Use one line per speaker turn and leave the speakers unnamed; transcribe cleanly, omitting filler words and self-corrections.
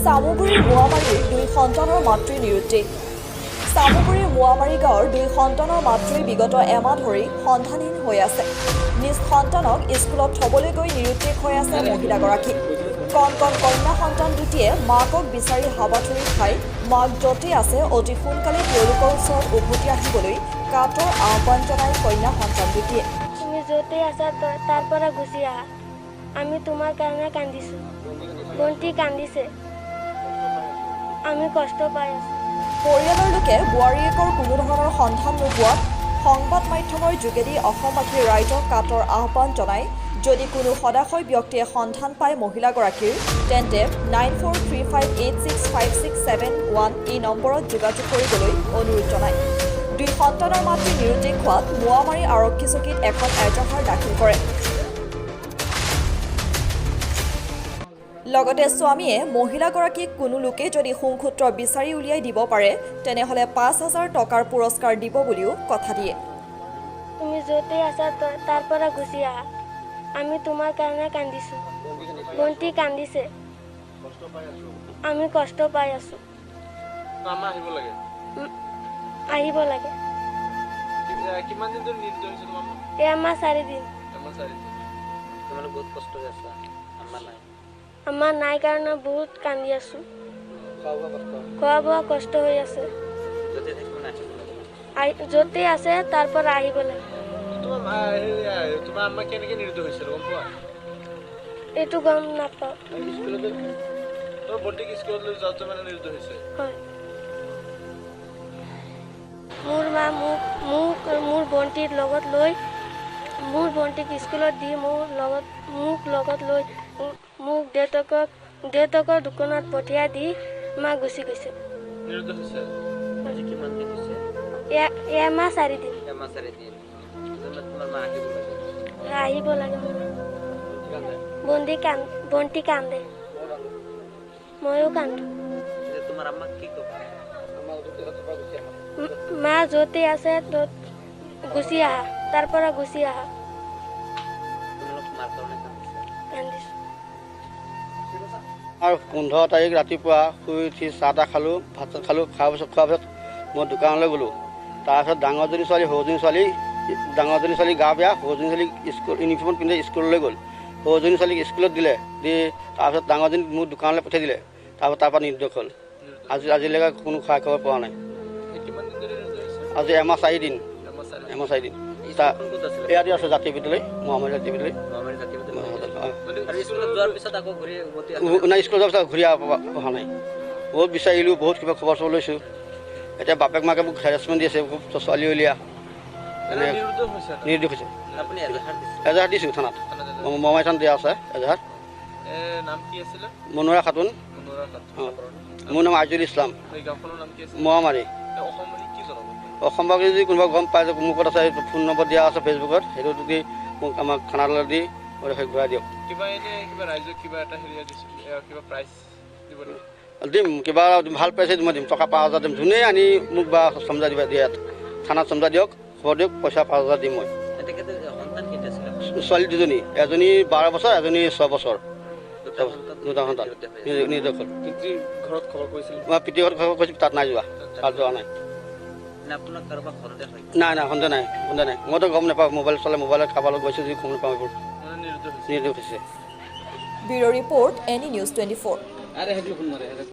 চামুগুৰিৰ মোৱামাৰীৰ 2 সন্তানৰ মাতৃ নিৰুদ্দেশ। চামুগুৰিৰ মোৱামাৰী গাঁৱৰ 2 সন্তানৰ মাতৃ বিগত এমাহ ধৰি সন্ধানহীন হৈ আছে। নিজ সন্তানক স্কুলত থবলৈ গৈ নিৰুদ্দেশ হৈ আছে মহিলাগৰাকী। কণ কণ কন্যা সন্তান দুটিয়ে মাকক বিচাৰি হাবাথুৰি খাই মাক য'তেই আছে অতি সোনকালে তেওঁলোকৰ ওচৰত উভতি আহিবলৈ কাতৰ আহ্বান জনাই কন্যা সন্তান দুটিয়ে।
তুমি য'তেই আছা তাৰ পৰা গুচি আহা, আমি তোমাৰ কাৰণে কান্দিছোঁ, ভণ্টি কান্দিছে, আমি কষ্ট পাই আছোঁ।
পৰিয়ালৰ লোকে বোৱাৰীয়েকৰ কোনো ধৰণৰ সন্ধান নোপোৱাত সংবাদ মাধ্যমৰ যোগেদি অসমবাসী ৰাইজক কাতৰ আহ্বান জনাই যদি কোনো সদাশয় ব্যক্তিয়ে সন্ধান পায় মহিলাগৰাকীৰ তেন্তে 9435865671 এই নম্বৰত যোগাযোগ কৰিবলৈ অনুৰোধ জনায়। 2 সন্তানৰ মাতৃ নিৰুদ্দেশ হোৱাত মোৱামাৰী আৰক্ষী চকীত এখন এজাহাৰ দাখিল কৰে। লগতে স্বামীয়ে মহিলাগৰাকীক কোনো লোকে যদি সুংসূত্ৰ বিচাৰি উলিয়াই দিব পাৰে তেনেহ'লে 5,000 টকাৰ পুৰস্কাৰ দিব বুলিও কথা দিয়ে।
তুমি য'তেই আছা তাৰ পৰা গুচি আহা, আমি তোমাৰ কাৰণে কান্দিছোঁ, ভণ্টি কান্দিছে, আমি কষ্ট পাই আছোঁ। আহিব লাগে।
কিমান দিন ধৰি নিৰুদ্দেশ হৈছে তোমাৰ মা?
এমাহ 4 দিন।
তোমালোক বহুত কষ্ট হৈ আছা, আমাৰ নাই।
আমাৰ নাই কাৰণে বহুত কান্দি আছোঁ। খোৱা বোৱা কষ্ট হৈ আছে। য'তেই আছে তাৰ পৰা আহিব লাগে।
তোমাৰ আম্মা কেনেকৈ নিৰুদ্দেশ হৈছিল গম পোৱা?
এইটো গম নাপাওঁ।
তোমাৰ ভণ্টিক স্কুললৈ যাওঁতে মানে নিৰুদ্দেশ হৈছে?
হয়। মোৰ মা মোৰ ভণ্টিৰ লগত লৈ মোৰ ভণ্টিক স্কুলত দি মোক লগত লৈ মোক দেউতাকৰ দোকানত পঠিয়াই দি মা গুচি গৈছে।
নিৰুদ্দেশ হৈছে? আজি কিমান দিন হৈছে?
এমাহ 4 দিন।
এমাহ 4 দিন। তোমাৰ মা আহিব লাগে।
আহিব লাগে। ভণ্টি কান্দে, ময়ো কান্দো।
তোমাৰ আম্মাক কি ক'বা?
মা য'তেই আছে ত'ত গুচি আহা, তাৰ পৰা গুচি আহা। কান্দিছোঁ।
আৰু 15 তাৰিখ ৰাতিপুৱা শুই উঠি চাহ তাহ খালোঁ, ভাত চাত খালোঁ, খোৱাৰ পিছত মই দোকানলৈ গ'লোঁ। তাৰপিছত ডাঙৰজনী ছোৱালী ডাঙৰজনী ছোৱালী গা বেয়া, সৰুজনী ছোৱালী স্কুল ইউনিফৰ্ম পিন্ধি স্কুললৈ গ'ল। সৰুজনী ছোৱালীক স্কুলত দিলে, দি তাৰপিছত ডাঙৰজনী মোৰ দোকানলৈ পঠিয়াই দিলে। তাৰপৰা নিৰুদ্দেশ হ'ল। আজিলৈকে কোনো খা খবৰ পোৱা নাই। আজি এমাহ 4 দিন। ইয়াতে আছে জাতীয় বিদ্যালয়, মোৱামাৰী জাতীয় বিদ্যালয়।
স্কুলত যোৱাৰ পিছত আকৌ
নাই, স্কুলত যোৱাৰ পিছত ঘূৰি অহা নাই। বহুত বিচাৰিলোঁ, বহুত কিবা খবৰ চবৰ লৈছোঁ। এতিয়া বাপেক মাকে মোক হেৰাচমেণ্ট দি আছে, ছোৱালী উলিয়া নিৰুদ্দেশ হৈছে। এজাহাৰ দিছোঁ থানাত, মোৱামাৰী থানাত দিয়া আছে এজাহাৰ। মনোৰা খাতুন। মোৰ নাম আজিজুল ইছলাম, মোৱামাৰী। অসমবাসী যদি কোনোবা গম পায় যে মোৰ আছে ফোন নম্বৰ দিয়া আছে ফেচবুকত, সেইটো যদি মোক আমাক থানালৈ দি ঘূৰাই দিয়ক। দিম, কিবা ভাল পাইছে মই দিম, টকা 5,000 দিম। যোনে আনি মোক বা চমজা দিবা দিয়ে, থানাত চমজা দিয়ক, খবৰ দিয়ক, পইচা 5,000 দিম মই। ছোৱালী 2জনী, এজনী 12 বছৰ, এজনী 6 বছৰ। 2টা সন্তান নিৰুদ্দেশ হ'ল। মই পিতৃঘৰত খবৰ কৰিছোঁ, তাত নাই যোৱা, তাত যোৱা নাই। নাই সন্দেহ নাই। মইতো গম নাপাওঁ, মোবাইলত খাবলৈ গৈছোঁ যদি গম নাপাওঁ এইবোৰ নিৰুদ্দেশ হৈছে।
Bureau' report, any news 24।